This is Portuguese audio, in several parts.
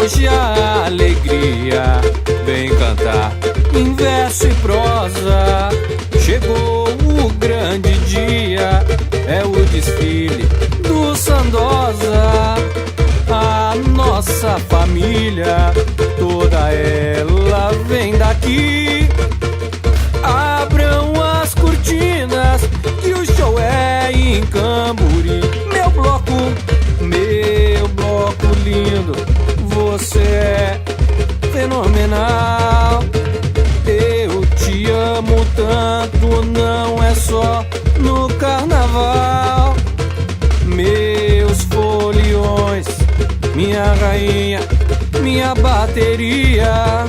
hoje a alegria vem cantar em verso e prosa. Chegou o grande dia, é o desfile do Sandosa. A nossa família, toda ela vem daqui. Abram as cortinas que o show é em Camburi. Meu bloco lindo, você é fenomenal. Eu te amo tanto, não é só no carnaval. Meus foliões, minha rainha, minha bateria,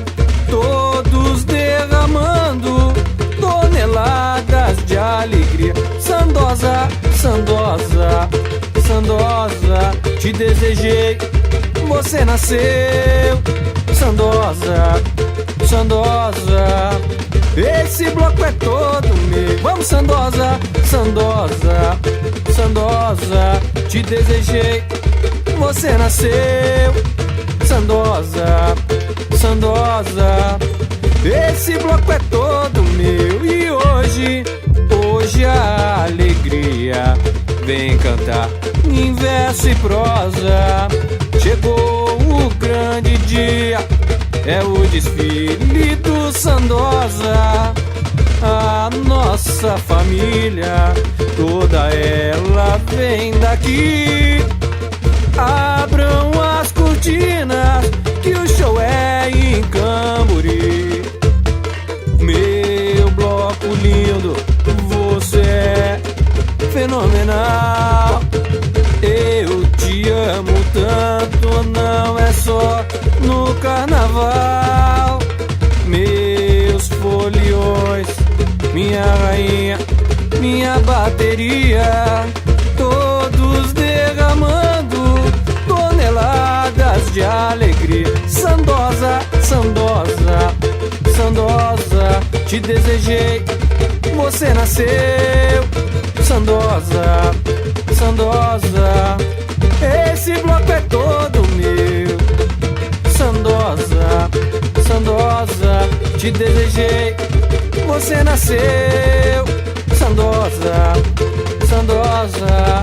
todos derramando toneladas de alegria. Sandosa, Sandosa, Sandosa, te desejei, você nasceu. Sandosa, Sandosa, esse bloco é todo meu. Vamos, Sandosa, Sandosa, Sandosa, te desejei, você nasceu. Sandosa, Sandosa, esse bloco é todo meu. E hoje a alegria vem cantar em verso e prosa. Chegou o grande dia, é o desfile do Sandosa. A nossa família, toda ela vem daqui. Abram as cortinas que o show é em Camburi. Meu bloco lindo, você é fenomenal. Eu te amo tanto, não é só no carnaval. Meus foliões, minha rainha, minha bateria, todos derramando toneladas de alegria. Sandosa, Sandosa, Sandosa, te desejei, você nasceu. Sandosa, Sandosa, esse bloco é todo meu. Sandosa, Sandosa, te desejei, você nasceu. Sandosa, Sandosa,